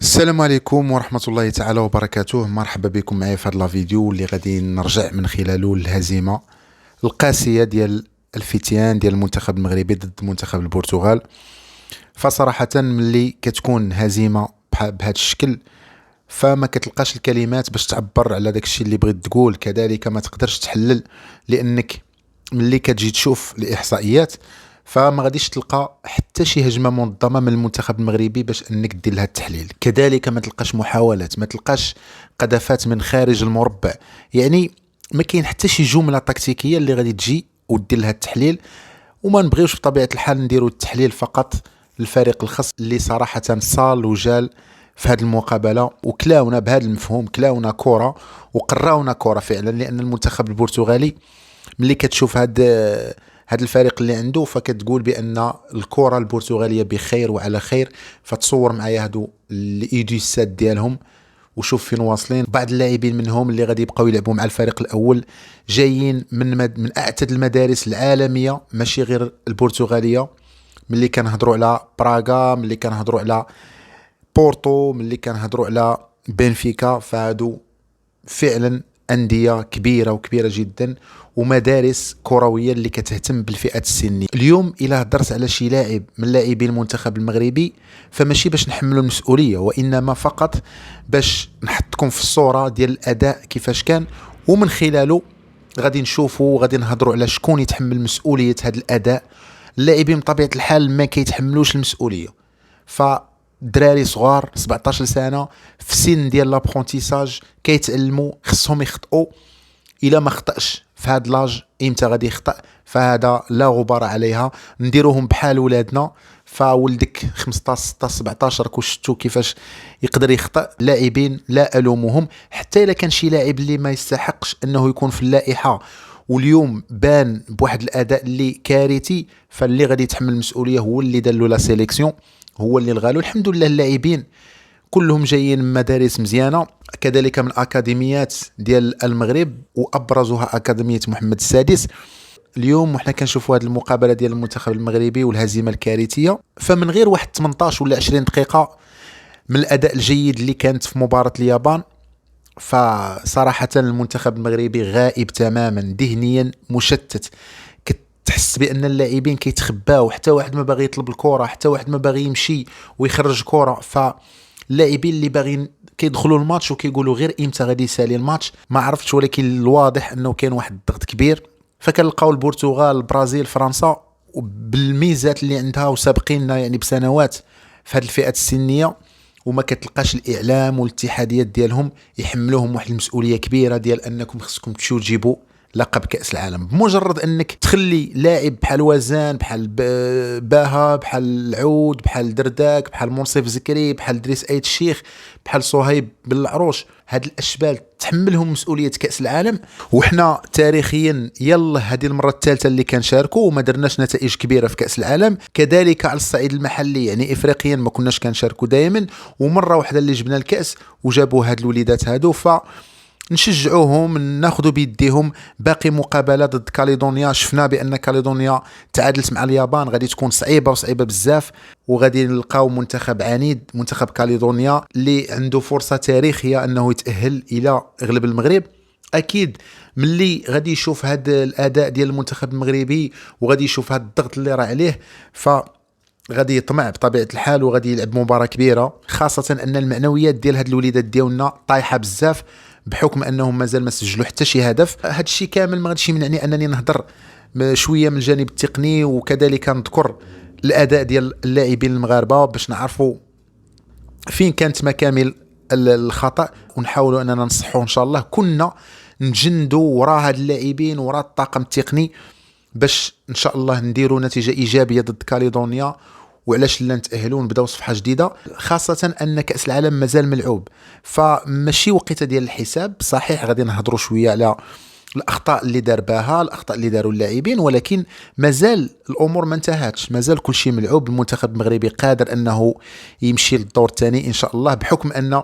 السلام عليكم ورحمة الله تعالى وبركاته. مرحبا بكم معايا في هذا الفيديو اللي غادي نرجع من خلاله الهزيمة القاسية ديال الفتيان ديال المنتخب المغربي ضد منتخب البرتغال. فصراحة ملي كتكون هزيمة بهذا الشكل فما كتلقاش الكلمات باش تعبر على داك الشيء اللي بغيت تقول، كذلك ما تقدرش تحلل، لانك ملي كتجي تشوف الاحصائيات فما غاديش تلقى حتى شي هجمه منظمه من المنتخب المغربي باش انك دير لها التحليل، كذلك ما تلقاش محاولات، ما تلقاش قذفات من خارج المربع، يعني ما كاين حتى شي جمله تكتيكيه اللي غادي تجي ودير لها التحليل. وما نبغيوش بطبيعه الحال نديروا التحليل فقط للفريق الخص اللي صراحه صال وجال في هذه المقابله وكلاونا بهذا المفهوم، كلاونا كره وقراونا كره فعلا، لان المنتخب البرتغالي ملي كتشوف هذا الفريق اللي عنده فكتقول بان الكره البرتغاليه بخير وعلى خير. فتصور معايا هادو الايديسات ديالهم وشوف فين واصلين. بعض اللاعبين منهم اللي غادي يبقاو يلعبوا مع الفريق الاول جايين من اعتد المدارس العالميه، ماشي غير البرتغاليه. ملي كنهضروا على براغا، ملي كنهضروا على بورتو، ملي كنهضروا على بنفيكا، فهادو فعلا أندية كبيرة وكبيرة جدا ومدارس كروية اللي كتهتم بالفئات السنية. اليوم إلا هدرت على شي لاعب من لاعبي المنتخب المغربي فماشي باش نحملوا المسؤولية، وإنما فقط باش نحطكم في الصورة ديال الأداء كيفاش كان، ومن خلاله غادي نشوفوا وغادي نهضروا على شكون يتحمل مسؤولية هذا الأداء. اللاعبين بطبيعة الحال ما كيتحملوش المسؤولية، دراري صغار 17 سنه في سن ديال لابرونتيساج كيتعلموا، خصهم يخطئوا. الا ما خطاش في هذا لاج امتى غادي يخطا؟ فهذا لا غبار عليها، نديروهم بحال ولادنا. فولدك 15 16 17 شفتوا كيفاش يقدر يخطا. لاعبين لا الومهم، حتى الا كان شي لاعب اللي ما يستحقش انه يكون في اللائحه واليوم بان بواحد الاداء اللي كارثي، فاللي غادي يتحمل المسؤوليه هو اللي دار له لا سيليكسيون، هو اللي الغالو. الحمد لله اللاعبين كلهم جايين من مدارس مزيانه، كذلك من اكاديميات ديال المغرب وابرزها اكاديميه محمد السادس. اليوم وحنا كنشوفوا هذه المقابله ديال المنتخب المغربي والهزيمه الكارثيه، فمن غير واحد 18 ولا 20 دقيقه من الاداء الجيد اللي كانت في مباراه اليابان، فصراحه المنتخب المغربي غائب تماما، ذهنيا مشتت. تحس بان اللاعبين كيتخباو، حتى واحد ما باغي يطلب الكره، حتى واحد ما باغي يمشي ويخرج كره. فاللاعبين اللي باغيين كيدخلوا الماتش وكيقولوا غير امتى غادي يسالي الماتش ما عرفتش، ولكن الواضح انه كاين واحد الضغط كبير. فكنلقاو البرتغال، البرازيل، فرنسا بالميزات اللي عندها وسابقيننا يعني بسنوات في هذه الفئات السنيه، وما كتلقاش الاعلام والاتحاديات ديالهم يحملوهم واحد المسؤوليه كبيره ديال انكم خصكم تمشيو تجيبوا لقب كأس العالم. بمجرد انك تخلي لاعب بحال وزان، بحال باها، بحال العود، بحال درداك، بحال منصف زكري، بحال دريس ايت الشيخ، بحال صهيب بن العروش، هاد الاشبال تحملهم مسؤوليه كأس العالم. وحنا تاريخيا يلا هذه المره الثالثه اللي كنشاركوا وما درناش نتائج كبيره في كأس العالم، كذلك على الصعيد المحلي يعني افريقيا ما كناش كنشاركوا دائما، ومره واحده اللي جبنا الكأس وجابوا هاد الوليدات هادو. نشجعوهم، ناخذوا بيديهم. باقي مقابله ضد كاليدونيا شفنا بان كاليدونيا تعادلت مع اليابان، غادي تكون صعيبه وصعيبه بزاف، وغادي نلقاو منتخب عنيد، منتخب كاليدونيا اللي عنده فرصه تاريخيه انه يتاهل الى غلب المغرب. اكيد ملي غادي يشوف هذا الاداء ديال المنتخب المغربي وغادي يشوف هذا الضغط اللي راه عليه غادي يطمع بطبيعه الحال وغادي يلعب مباراه كبيره، خاصه ان المعنويات ديال هاد الوليدات ديالنا طايحه بزاف بحكم انهم مازال ما سجلوا حتى شي هدف. هذا الشيء كامل ما غاديش يمنعني انني نهضر شويه من الجانب التقني، وكذلك نذكر الاداء ديال اللاعبين المغاربه باش نعرفوا فين كانت مكامن الخطا ونحاولوا اننا نصحوا ان شاء الله. كنا نجندوا وراء هاد اللاعبين وراء الطاقم التقني باش ان شاء الله نديروا نتيجه ايجابيه ضد كاليدونيا، وعلاش لا نتاهلوا ونبداو صفحه جديده، خاصه ان كاس العالم مازال ملعوب. فماشي وقيته ديال الحساب، صحيح غادي نهضروا شويه على الاخطاء اللي دار باها، الاخطاء اللي داروا اللاعبين، ولكن مازال الامور ما انتهتش، مازال كل شيء ملعوب. المنتخب المغربي قادر انه يمشي للدور الثاني ان شاء الله، بحكم ان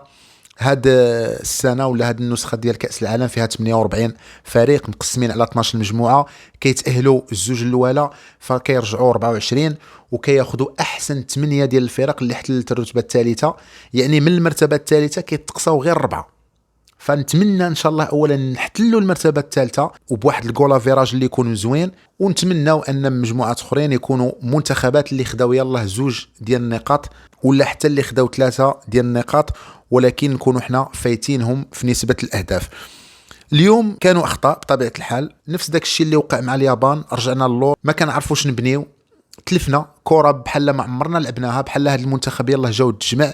هاد السنه ولا هاد النسخه ديال كاس العالم فيها 48 فريق مقسمين على 12 مجموعه، كيتاهلوا الزوج الاولى فكيرجعوا 24 وكياخذوا احسن 8 ديال الفرق اللي احتلت الرتبه الثالثه. يعني من المرتبه الثالثه كيتقصاو غير 4. فنتمنى ان شاء الله اولا نحتلوا المرتبه الثالثه وبواحد الكولافيراج اللي يكون زوين، ونتمناو ان مجموعات اخرين يكونوا منتخبات اللي خداو يلاه 2 ديال النقاط ولا حتى اللي خداو 3 ديال النقاط، ولكن نكونوا حنا فايتينهم في نسبه الاهداف. اليوم كانوا اخطاء بطبيعه الحال، نفس داك الشيء اللي وقع مع اليابان، رجعنا للور ما كنعرفوش نبنيو، تلفنا كره بحال ما عمرنا لعبناها، بحال هذا المنتخب يلاه جاو تجمع.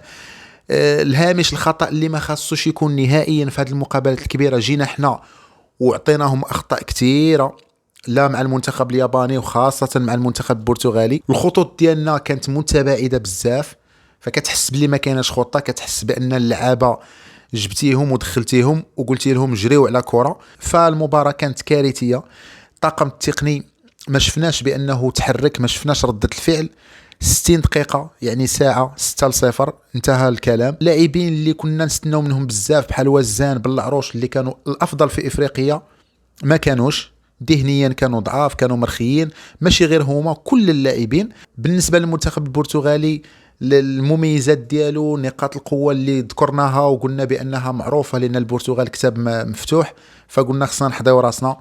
الهامش الخطا اللي ما خاصوش يكون نهائيا في هذه المقابلات الكبيره جينا حنا واعطيناهم اخطاء كثيره، لا مع المنتخب الياباني وخاصه مع المنتخب البرتغالي. الخطوط ديالنا كانت متباعده بزاف، فكتحس بلي ما كايناش خطه، كتحس بان اللعابه جبتيهم ودخلتيهم وقلتي لهم جريوا على كره. فالمباراه كانت كارثيه. الطاقم التقني ما شفناش بانه تحرك، ما شفناش رده الفعل. 60 دقيقة يعني ساعة 6-0 انتهى الكلام. لاعبين اللي كنا نستناو منهم بزاف بحال وزان بالعروش اللي كانوا الأفضل في إفريقيا ما كانوش، ذهنيا كانوا ضعاف، كانوا مرخيين، ماشي غير هما كل اللاعبين. بالنسبة للمنتخب البرتغالي المميزات ديالو نقاط القوة اللي ذكرناها وقلنا بأنها معروفة لأن البرتغال كتاب مفتوح، فقلنا خصنا نحضيو راسنا،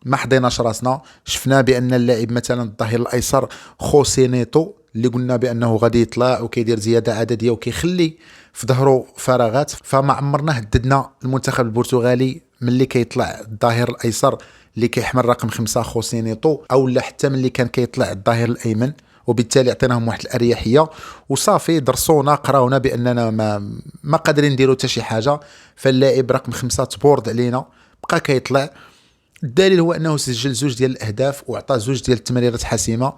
ما حضيناش راسنا. شفنا بأن اللاعب مثلا الظهير الأيسر خوسي نيتو اللي قلنا بانه غادي يطلع وكيدير زياده عدديه وكيخلي في ظهره فراغات، فما عمرنا هددنا المنتخب البرتغالي ملي كيطلع الظهير الايسر اللي كيحمل رقم 5 خوسينيتو، او لا حتى ملي كان كيطلع الظهير الايمن، وبالتالي عطيناهم واحد الاريحيه وصافي. درسونا قراونا باننا ما قادرين نديروا حتى شي حاجه، فاللاعب رقم 5 تبورد علينا بقى كيطلع. الدليل هو انه سجل 2 ديال الاهداف واعطى 2 ديال التمريرات حاسمه.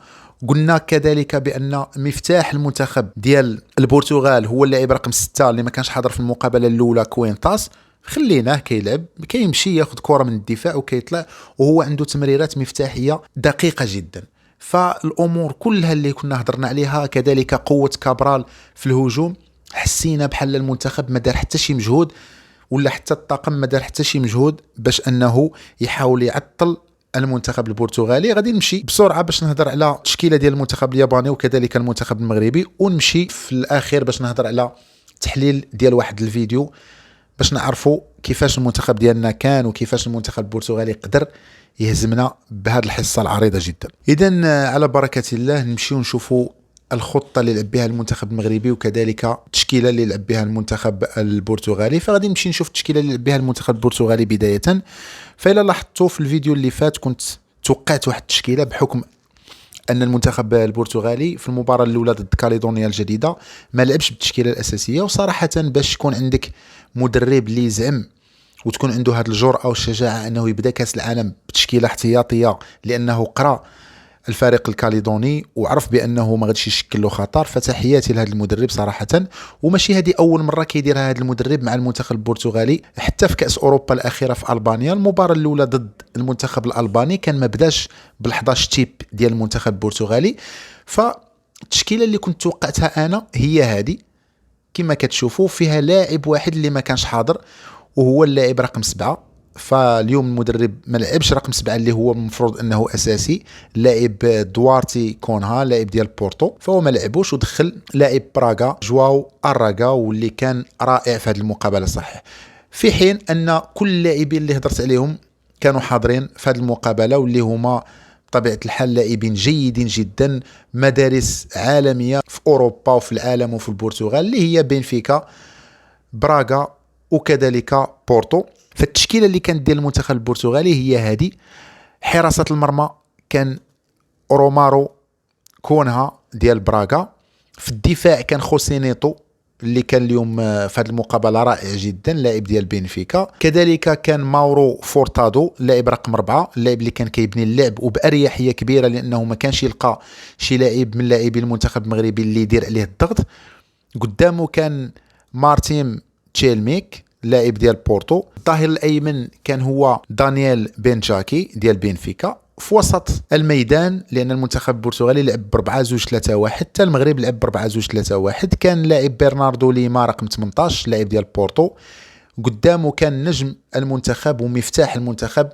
قلنا كذلك بان مفتاح المنتخب ديال البرتغال هو اللاعب رقم 6 اللي ما كانش حاضر في المقابله الاولى كوينتاس، خليناه كيلعب كيمشي ياخذ كره من الدفاع وكيطلع، وهو عنده تمريرات مفتاحيه دقيقه جدا. فالامور كلها اللي كنا هضرنا عليها، كذلك قوه كابرال في الهجوم، حسينا بحال المنتخب ما دار حتى شي مجهود ولا حتى الطاقم ما دار حتى شي مجهود باش انه يحاول يعطل المنتخب البرتغالي. غادي نمشي بسرعه باش نهضر على التشكيله ديال المنتخب الياباني وكذلك المنتخب المغربي، ونمشي في الاخير باش نهضر على تحليل ديال واحد الفيديو باش نعرفوا كيفاش المنتخب ديالنا كان وكيفاش المنتخب البرتغالي قدر يهزمنا بهذه الحصه العريضه جدا. اذا على بركه الله نمشيو نشوفوا الخطه اللي لعب بها المنتخب المغربي وكذلك التشكيله اللي لعب بها المنتخب البرتغالي. فغادي نمشي نشوف التشكيله اللي لعب بها المنتخب البرتغالي بدايه. فإلا لاحظتوا في الفيديو اللي فات كنت توقعت واحد التشكيله بحكم ان المنتخب البرتغالي في المباراه الاولى ضد كاليدونيا الجديده ما لعبش بالتشكيله الاساسيه، وصراحه باش يكون عندك مدرب اللي يزعم وتكون عنده هذه الجرأه والشجاعه انه يبدا كاس العالم بتشكيله احتياطيه لانه قرا الفريق الكاليدوني وعرف بانه ما غاديش يشكل له خطر، فتحياتي لهذا المدرب صراحه. وماشي هذه اول مره كيديرها هذا المدرب مع المنتخب البرتغالي، حتى في كاس اوروبا الاخيره في البانيا المباراه الاولى ضد المنتخب الالباني كان ما بداش بال11 تيب ديال المنتخب البرتغالي. فالتشكيله اللي كنت توقعتها انا هي هذه كما كتشوفوا، فيها لاعب واحد اللي ما كانش حاضر وهو اللاعب رقم 7. فاليوم المدرب ما لعبش رقم 7 اللي هو المفروض انه اساسي، لاعب دوارتي كونها لاعب ديال بورتو، فهو ما لعبوش ودخل لاعب براغا جواو اراغا واللي كان رائع في هذه المقابله صحيح. في حين ان كل اللاعبين اللي هضرت عليهم كانوا حاضرين في هذه المقابله واللي هما بطبيعه الحال لاعبين جيدين جدا، مدارس عالميه في اوروبا وفي العالم وفي البرتغال اللي هي بنفيكا براغا وكذلك بورتو. فالتشكيله اللي كانت ديال المنتخب البرتغالي هي هذه. حراسه المرمى كان رومارو كونها ديال براغا، في الدفاع كان خوسينيتو اللي كان اليوم في هذه المقابله رائع جدا لاعب ديال بنفيكا، كذلك كان ماورو فورتادو لاعب رقم 4 اللاعب اللي كان كيبني اللعب وباريحيه كبيره لانه ما كانش يلقى شي لاعب من لاعبي المنتخب المغربي اللي يدير عليه الضغط. قدامه كان مارتين تشيلميك لاعب ديال بورتو، الظهير الايمن كان هو دانيال بنجاكي ديال بنفيكا، في وسط الميدان، لان المنتخب البرتغالي لعب ب 4-2-3-1، حتى المغرب لعب ب 4-2-3-1. كان لاعب برناردو ليما رقم 18 لاعب ديال بورتو، قدامه كان نجم المنتخب ومفتاح المنتخب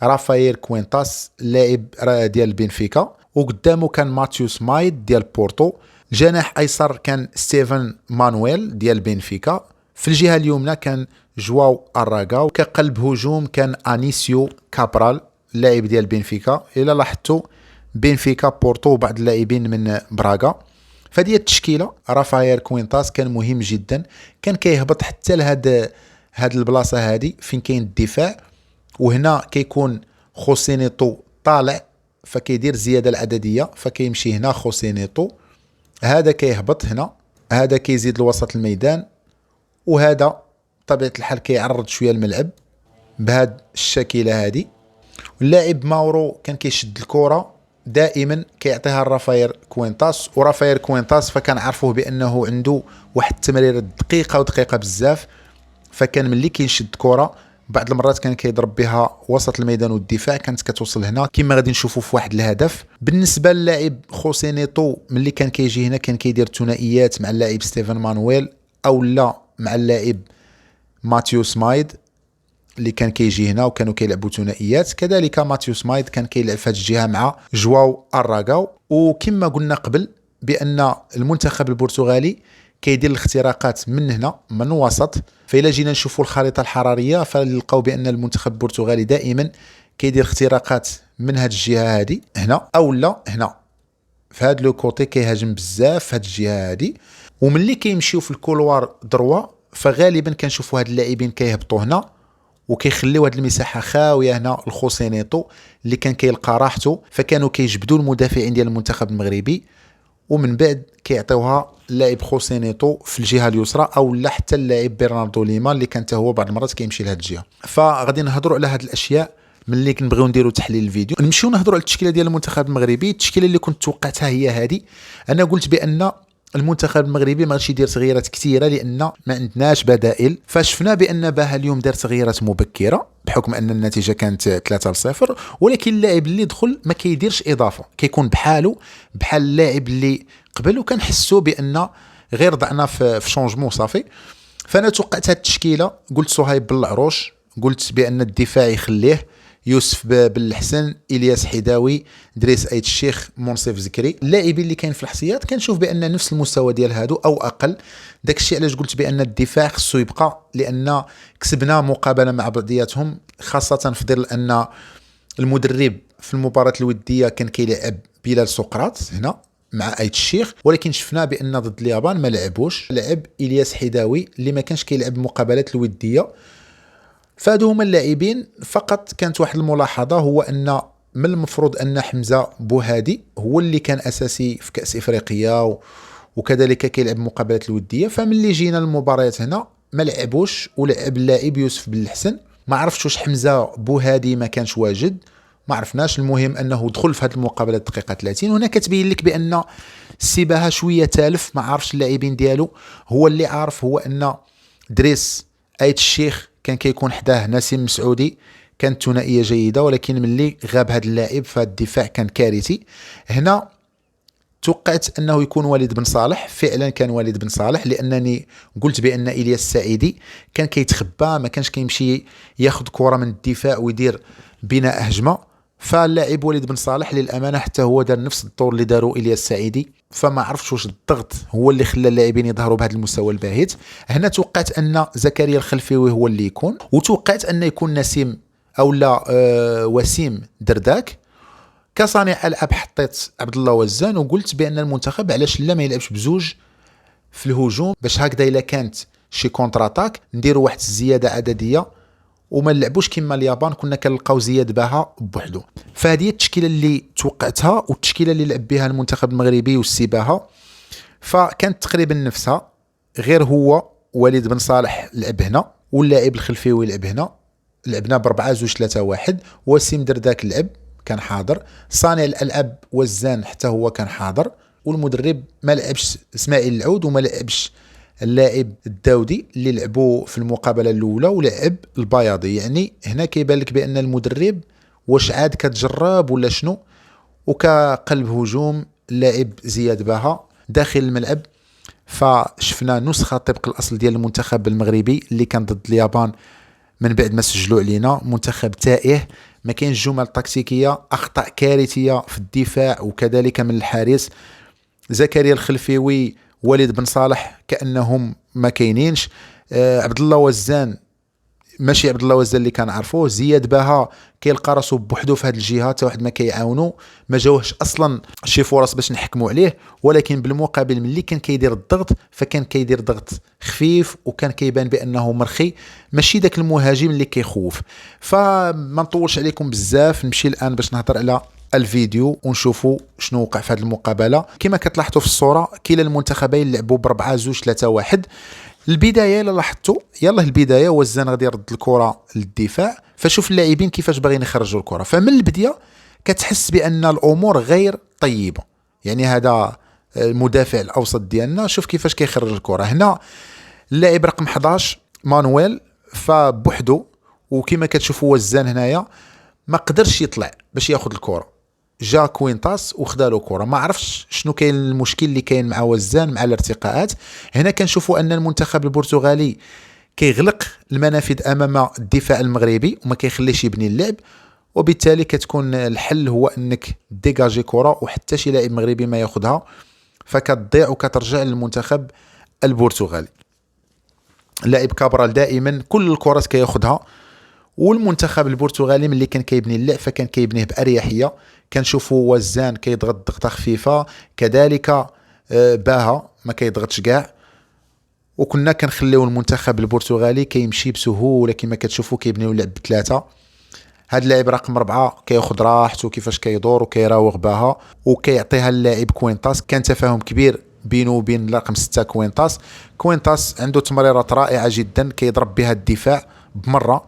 رافائيل كوينتاس لاعب ديال بنفيكا، وقدامه كان ماتيوس مايد ديال بورتو. جناح ايسر كان ستيفن مانويل ديال بنفيكا. في الجهه اليمنى كان جواو اراغا، وكقلب هجوم كان انيسيو كابرال لاعب ديال بنفيكا. الى لاحظتوا بنفيكا بورتو وبعض اللاعبين من براغا. فهذه التشكيله رافائيل كوينتاس كان مهم جدا، كان كيهبط حتى هاد البلاصه هادي فين كاين الدفاع، وهنا كيكون خوسينيتو طالع فكيدير الزياده العدديه، فكيمشي هنا خوسينيتو، هذا كيهبط هنا، هذا كيزيد لوسط الميدان، وهذا بطبيعه الحال كيعرض شويه الملعب بهاد الشكيله هذه. اللاعب ماورو كان كيشد الكره دائما كيعطيها لرافائيل كوينتاس، ورافائيل كوينتاس فكان عارفوه بانه عنده واحد التمريره دقيقه ودقيقه بزاف، فكان ملي كيشد كره بعض المرات كان كيضرب بها وسط الميدان والدفاع، كانت كتوصل هنا كما غادي نشوفوا في واحد الهدف. بالنسبه للاعب خوسينيتو ملي كان كيجي هنا كان كيدير ثنائيات مع اللاعب ستيفن مانويل او لا مع اللاعب ماتيوس مايد اللي كان كيجي هنا، وكانوا كيلعبوا ثنائيات. كذلك ماتيوس مايد كان كيلعب في هذه الجهه مع جواو اراغاو. وكما قلنا قبل بان المنتخب البرتغالي كيدير الاختراقات من هنا من الوسط، فإلا جينا نشوفوا الخريطه الحراريه فنلقاو بان المنتخب البرتغالي دائما كيدير اختراقات من هذه الجهه هذه هنا او لا هنا في هذا لو كوتي، كيهاجم بزاف في هذه الجهه هذه. وملي كيمشيو في الكولوار دروا فغالبا كنشوفوا هاد اللاعبين كيهبطوا هنا وكيخليو هاد المساحه خاويه هنا الخوسينيتو اللي كان كيلقى راحته، فكانوا كيجبدوا المدافعين ديال المنتخب المغربي ومن بعد كيعطيوها اللاعب خوسينيتو في الجهه اليسرى او لا حتى اللاعب برناردو ليما اللي كان حتى هو بعض المرات كيمشي لهاد الجهه. فغادي نهضروا على هاد الاشياء ملي كنبغيو نديروا تحليل الفيديو. نمشيو نهضروا على التشكيله ديال المنتخب المغربي. التشكيله اللي كنت توقعتها هي هذه. انا قلت بان المنتخب المغربي ما غاديش يدير تغييرات كثيره لان ما عندناش بدائل، فشفنا بان باها اليوم دار تغييرات مبكره بحكم ان النتيجه كانت 3-0، ولكن اللاعب اللي دخل ما كيديرش اضافه، كيكون بحاله بحال اللاعب اللي قبل، وكنحسوا بان غير ضعنا في شونجمون صافي. فانا توقعت هذه التشكيله، قلت صهيب بالعروش، قلت بان الدفاع يخليه يوسف بالحسن، الياس حداوي، دريس ايت الشيخ، منصف زكري. اللاعبين اللي كاين في الحصيات كنشوف بان نفس المستوى ديال هادو او اقل. داك الشيء علاش قلت بان الدفاع خصو يبقى، لان كسبنا مقابله مع بعضياتهم، خاصه في ظل ان المدرب في المباراه الوديه كان كيلعب بلال سقراط هنا مع ايت الشيخ، ولكن شفنا بان ضد اليابان ما لعبوش، لعب الياس حداوي اللي ما كانش كيلعب المقابلات الوديه. فهادو هما اللاعبين. فقط كانت واحد الملاحظه، هو ان من المفروض ان حمزه بوهادي هو اللي كان اساسي في كاس افريقيا وكذلك كيلعب المقابلات الوديه، فملي جينا للمباريات هنا ما لعبوش ولعب اللاعب يوسف بالحسن. ما عرفتش واش حمزه بوهادي ما كانش واجد، ما عرفناش. المهم انه دخل في هذه المقابله دقيقه 30، وهنا كتبين لك بان السباحه شويه تالف، ما عارفش اللاعبين ديالو. هو اللي عارف هو ان دريس ايت الشيخ كان كيكون حداه نسيم مسعودي، كانت ثنائيه جيده، ولكن ملي غاب هذا اللاعب فالدفاع كان كارثي. هنا توقعت انه يكون وليد بن صالح، فعلا كان وليد بن صالح، لانني قلت بان الياس السعيدي كان كيتخبى، ما كانش كيمشي ياخذ كره من الدفاع ويدير بناء هجمه. فاللاعب وليد بن صالح للامانه حتى هو دار نفس الدور اللي داروا الياس السعيدي، فما عرفتش واش الضغط هو اللي خلى اللاعبين يظهروا بهذا المستوى الباهت. هنا توقعت ان زكريا الخلفيوي هو اللي يكون، وتوقعت ان يكون نسيم او لا وسيم درداك. كصانع العاب حطيت عبد الله وزان، وقلت بان المنتخب علاش لا ما يلعبش بزوج في الهجوم، باش هكذا الا كانت شي كونتراتاك نديروا واحد الزياده عدديه وما نلعبوش كما اليابان كنا كنلقاو زياد باها بوحدو. فهذه التشكيله اللي توقعتها والتشكيله اللي لعب بها المنتخب المغربي والسباحه، فكانت تقريبا نفسها، غير هو وليد بن صالح لعب هنا واللاعب الخلفيوي لعب هنا. لعبنا ب 4-2-3-1، وسيم درداك لعب كان حاضر، صانع الالعاب وزان حتى هو كان حاضر، والمدرب ما لعبش اسماعيل العود وما لعبش اللاعب الداودي اللي لعبوا في المقابله الاولى، ولعب البياضي. يعني هنا كيبان لك بان المدرب واش عاد كتجرب ولا شنو. وكقلب هجوم اللاعب زياد باها داخل الملعب، فشفنا نسخه طبق الاصل ديال المنتخب المغربي اللي كان ضد اليابان من بعد ما سجلوا علينا. منتخب تائه، ما كاينش جمل تكتيكيه، اخطاء كارثيه في الدفاع وكذلك من الحارس. زكريا الخلفيوي، وليد بن صالح كانهم ما كاينينش. عبد الله وزان ماشي عبد الله وزان اللي كنعرفوه. زياد باها كيلقى راسو بوحدو في هذه الجهه، حتى واحد ما كيعاونو، ما جاوهش اصلا شي فرص باش نحكموا عليه. ولكن بالمقابل ملي كان كيدير الضغط فكان كيدير ضغط خفيف، وكان كيبان بانه مرخي، ماشي داك المهاجم اللي كيخوف. فما نطولش عليكم بزاف، نمشي الان باش نهضر على الفيديو ونشوفوا شنو وقع في هذه المقابله. كما كتلاحظوا في الصوره كلا المنتخبين لعبوا ب4 2 3 1. البدايه الا لاحظتوا، يلا البدايه وزان غادي يرد الكره للدفاع، فشوف اللاعبين كيفاش باغيين يخرجوا الكره. فمن البدايه كتحس بان الامور غير طيبه. يعني هذا المدافع الاوسط ديالنا، شوف كيفاش كيخرج الكره. هنا اللاعب رقم 11 مانويل فبوحدو، وكما كتشوفوا وزان هنايا ما قدرش يطلع باش ياخذ الكره. جا كوينتاس وخدا له كره. ما عرفش شنو كاين المشكل اللي كاين مع وزان مع الارتقاءات. هنا كنشوفوا ان المنتخب البرتغالي كيغلق المنافذ امام الدفاع المغربي وما كيخليش يبني اللعب، وبالتالي كتكون الحل هو انك ديجاجي كره وحتى شي لاعب مغربي ما ياخذها، فكتضيع وكترجع للمنتخب البرتغالي. اللاعب كابرال دائما كل الكرات كياخذها، والمنتخب البرتغالي ملي كان كيبني اللعب فكان كيبنيه باريحيه. كنشوفوا وزان كيضغط ضغطه خفيفه، كذلك باها ما كيضغطش كاع، وكنا كنخليو المنتخب البرتغالي كيمشي بسهوله. كما كتشوفوا كيبنيو اللعب بثلاثه. هاد اللاعب رقم 4 كياخذ راحته كيفاش كيدور وكيراوغ باها وكيعطيها اللاعب كوينتاس. كان تفاهم كبير بينه وبين رقم 6 كوينتاس. كوينتاس عنده تمريرات رائعه جدا كيضرب بها الدفاع بمره.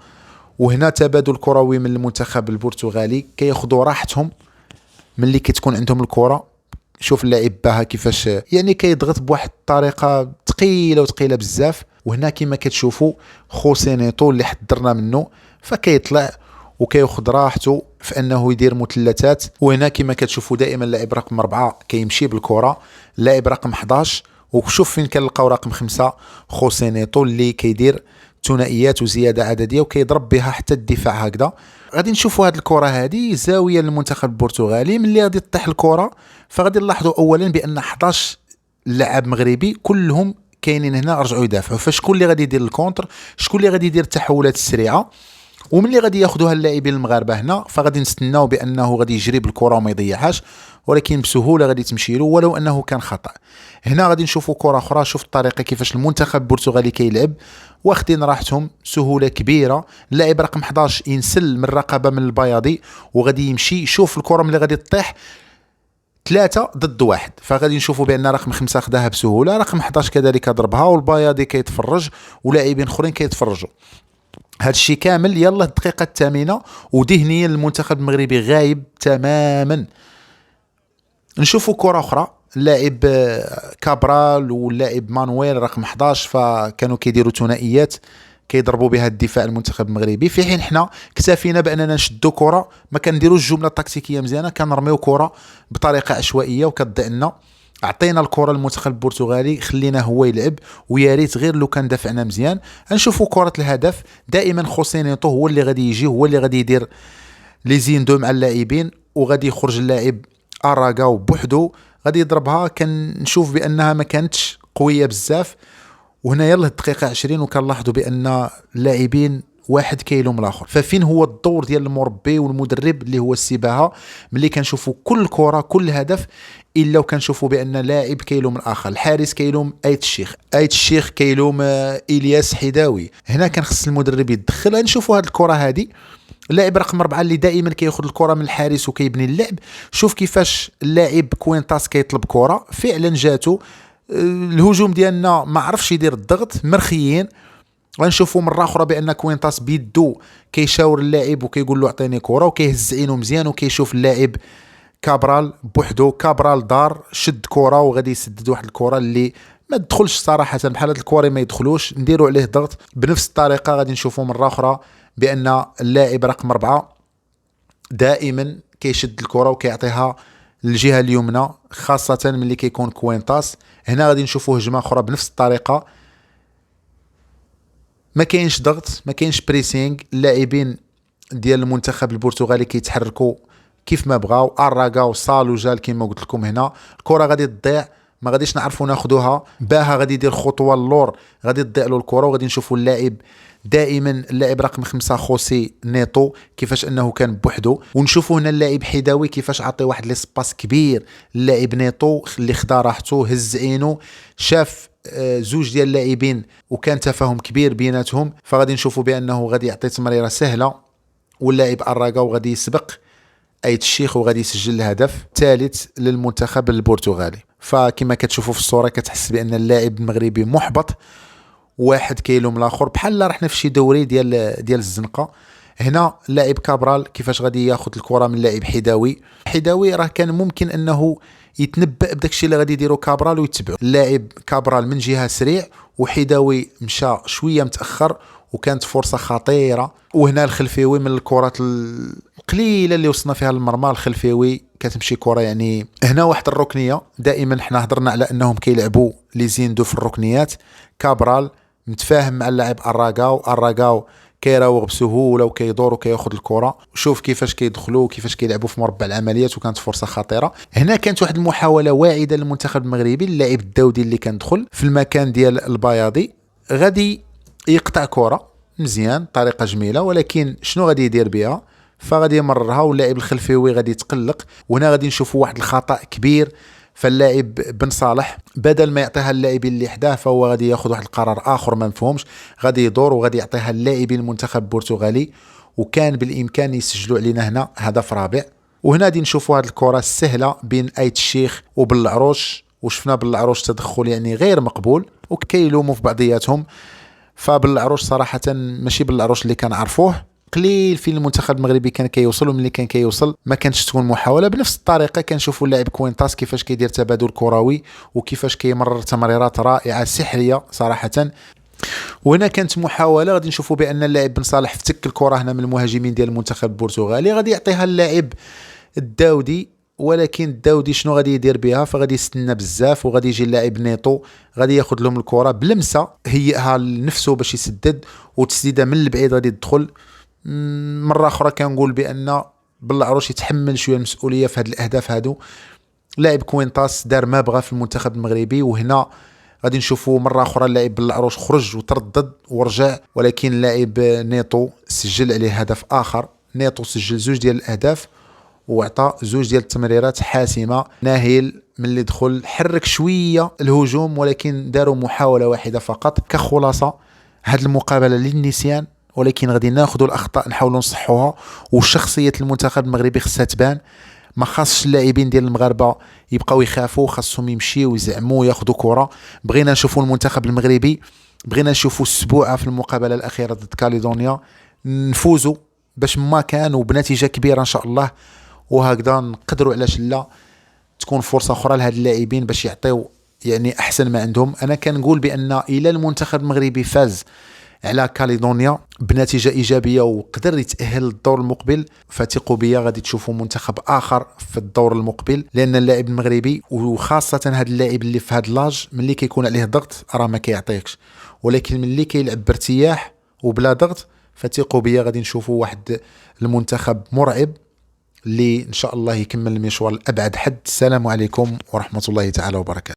وهنا تبادل كروي من المنتخب البرتغالي، كياخذوا راحتهم ملي كتكون عندهم الكره. شوف اللاعب باها كيفاش يعني كيضغط بواحد الطريقه ثقيله وثقيله بزاف. وهنا كما كتشوفوا خوسي نيتو اللي حضرنا منه فكيطلع وكياخذ راحته في انه يدير مثلثات. وهنا كما كتشوفوا دائما اللاعب رقم 4 كيمشي بالكره، اللاعب رقم 11 وشوف فين كنلقاو رقم 5 خوسي نيتو اللي كيدير ثنائيات وزياده عدديه وكيضرب بها حتى الدفاع هكذا. غادي نشوفوا هذه الكره هذه زاويه للمنتخب البرتغالي. ملي غادي تطيح الكره فغادي نلاحظوا اولا بان 11 لاعب مغربي كلهم كاينين هنا رجعوا يدافعوا. فشكون اللي غادي يدير الكونتر؟ شكون اللي غادي يدير التحولات السريعه؟ وملي غادي ياخذوها اللاعبين المغاربه هنا فغادي نستناو بانه غادي يجري بالكره وما يضيعهاش، ولكن بسهوله غادي تمشي له ولو انه كان خطا. هنا غادي نشوفوا كره اخرى. شوف الطريقه كيفاش المنتخب البرتغالي كيلعب، واخدين راحتهم سهوله كبيره. اللاعب رقم 11 ينسل من الرقبه من البياضي وغادي يمشي. شوف الكره ملي غادي تطيح 3 ضد 1، فغادي نشوفوا بان رقم 5 خداها بسهوله، رقم 11 كذلك ضربها، والبياضي كيتفرج ولاعبين اخرين كيتفرجوا. هذا الشيء كامل يلا الدقيقه الثامنه وذهنيا المنتخب المغربي غايب تماما. نشوفوا كره اخرى، اللاعب كابرال واللاعب مانويل رقم 11 فكانوا كيديروا ثنائيات كيضربوا بها الدفاع المنتخب المغربي، في حين حنا اكتفينا باننا نشدوا كره، ما كنديروش جمله تكتيكيه مزيانه، كنرميو كره بطريقه عشوائيه وكتضيع لنا. عطينا الكره للمنتخب البرتغالي، خلينا هو يلعب، ويا ريت غير لو كان دافعنا مزيان. نشوفوا كره الهدف دائما خوسينيتو هو اللي غادي يجي، هو اللي غادي يدير لي زيندو مع اللاعبين، وغادي يخرج اللاعب اراغاو بوحدو غادي يضربها. كنشوف بانها ما كانتش قويه بزاف. وهنا يلا الدقيقه 20 وكنلاحظوا بان اللاعبين واحد كيلوم الاخر. ففين هو الدور ديال المربي والمدرب اللي هو السباحه؟ ملي كنشوفوا كل كره كل هدف الا وكنشوفوا بان لاعب كيلوم الاخر. الحارس كيلوم ايت الشيخ، ايت الشيخ كيلوم الياس حداوي. هنا كان خص المدرب يتدخل. نشوفوا هذه الكره هذه، اللاعب رقم 4 اللي دائما كياخذ الكره من الحارس وكيبني اللعب. شوف كيفاش اللاعب كوينتاس كيطلب كره، فعلا جاتو. الهجوم ديالنا ما عرفش يدير الضغط، مرخيين. غنشوفوا مره اخرى بان كوينتاس بيدو كيشاور اللاعب وكيقول له اعطيني كره، وكيهز عينه مزيان وكيشوف اللاعب كابرال بوحدو. كابرال دار شد كره وغادي يسدد واحد الكره اللي ما تدخلش صراحه، بحال هاد الكره ما يدخلوش، نديروا عليه ضغط بنفس الطريقه. غادي نشوفوا مره اخرى بان اللاعب رقم 4 دائما كيشد الكره وكيعطيها للجهه اليمنى، خاصه ملي كيكون كوينتاس. هنا غادي نشوفوا هجمه اخرى بنفس الطريقه، ما كاينش ضغط، ما كاينش بريسينغ، اللاعبين ديال المنتخب البرتغالي كيتحركوا كيف ما بغاو. اراغاو صالو جال كما قلت لكم، هنا الكره غادي تضيع، ما غاديش نعرفوا ناخذوها. باها غادي يدير خطوه للور، غادي تضيع له الكره، وغادي نشوفوا اللاعب دائما اللاعب رقم 5 خوسي نيتو كيفاش انه كان بوحدو. ونشوفوا هنا اللاعب حيداوي كيفاش عطي واحد ليسباس كبير. اللاعب نيتو اللي خدا راحته، هز عينو، شاف زوج ديال اللاعبين وكان تفاهم كبير بيناتهم، فغادي نشوفوا بانه غادي يعطي تمريره سهله، واللاعب اراغاو غادي يسبق ايت الشيخ وغادي يسجل الهدف الثالث للمنتخب البرتغالي. فكما كتشوفوا في الصوره كتحس بان اللاعب المغربي محبط، واحد كيلوم الاخر بحال رحنا في شي دوري ديال الزنقه. هنا اللاعب كابرال كيفاش غادي ياخذ الكره من اللاعب حيداوي. حيداوي راه كان ممكن انه يتنبأ بداك الشيء اللي غادي يديرو كابرال ويتبعو. اللاعب كابرال من جهه سريع، وحيداوي مشى شويه متاخر، وكانت فرصه خطيره. وهنا الخلفيوي من الكرات القليله اللي وصلنا فيها للمرمى، الخلفيوي كتمشي كره يعني. هنا واحد الركنيه، دائما حنا هضرنا على انهم كيلعبوا لي زيندو في الركنيات. كابرال متفاهم مع اللاعب اراغاو كيراوغ بسهوله وكيدور وكياخذ الكره. شوف كيفاش كيدخلوا وكيفاش كيلعبوا في مربع العمليات، وكانت فرصه خطيره. هنا كانت واحد المحاوله واعده للمنتخب المغربي، اللاعب الداودي اللي كان دخل في المكان ديال البياضي غادي يقطع كره مزيان بطريقه جميله، ولكن شنو غادي يدير بها؟ فغادي يمررها، واللاعب الخلفيوي غادي يتقلق. وهنا غادي نشوفوا واحد الخطا كبير، فاللاعب بن صالح بدل ما يعطيها اللاعبين اللي حداه فهو غادي ياخذ واحد القرار اخر ما مفهومش، غادي يدور وغادي يعطيها اللاعبين المنتخب البرتغالي، وكان بالامكان يسجلوا علينا هنا هدف رابع. وهنا غادي نشوفوا هذه الكره السهله بين ايت الشيخ وبالعروش، وشفنا بالعروش تدخل يعني غير مقبول، وكيلوموا في بعضياتهم. فبالعروش صراحه ماشي بالعروش اللي كنعرفوه، قليل في المنتخب المغربي كان كيوصل، وملي كان كيوصل ما كانش تكون محاوله. بنفس الطريقه كنشوفوا اللاعب كوينتاس كيفاش كيدير تبادل كروي، وكيفاش كيمرر تمريرات رائعه سحريه صراحه. وهنا كانت محاوله، غادي نشوفوا بان اللاعب بن صالح فتك الكره هنا من المهاجمين ديال المنتخب البرتغالي، غادي يعطيها اللاعب الداودي، ولكن الداودي شنو غادي يدير بها؟ فغادي يستنى بزاف، وغادي يجي اللاعب نيتو غادي ياخذ لهم الكره بلمسه، هيئها لنفسه باش يسدد، وتسديده من البعيد غادي تدخل. مره اخرى كنقول بان بالعروش يتحمل شويه المسؤوليه في هاد الاهداف هادو. لاعب كوينتاس دار ما بغى في المنتخب المغربي. وهنا غادي نشوفوا مره اخرى اللاعب بالعروش خرج وتردد ورجع، ولكن اللاعب نيتو سجل عليه هدف اخر. نيتو سجل زوج ديال الاهداف وعطى زوج ديال التمريرات حاسمه. ناهيل ملي دخل حرك شويه الهجوم، ولكن داروا محاوله واحده فقط. كخلاصه هاد المقابله للنسيان، ولكن غادي ناخذوا الاخطاء نحاولوا نصحوها. وشخصيه المنتخب المغربي خصها تبان، ما خاصش اللاعبين ديال المغاربه يبقاو يخافوا، خاصهم يمشيو ويزعموا وياخذوا كره. بغينا نشوفوا المنتخب المغربي، بغينا نشوفوا السبوعه في المقابله الاخيره ضد كاليدونيا نفوزوا باش ما كان وبنتيجه كبيره ان شاء الله، وهكذا نقدروا علاش لا تكون فرصه اخرى لهاد اللاعبين باش يعطيو يعني احسن ما عندهم. انا كنقول بان الى المنتخب المغربي فاز على كاليدونيا بنتيجه ايجابيه وقدر يتاهل للدور المقبل، فثقوا بيا غادي تشوفوا منتخب اخر في الدور المقبل. لان اللاعب المغربي وخاصه هذا اللاعب اللي في هذا اللاج ملي كيكون عليه ضغط راه ما كيعطيكش، ولكن ملي كيلعب بارتياح وبلا ضغط فثقوا بيا غادي نشوفوا واحد المنتخب مرعب اللي ان شاء الله يكمل المشوار لابعد حد. السلام عليكم ورحمه الله تعالى وبركاته.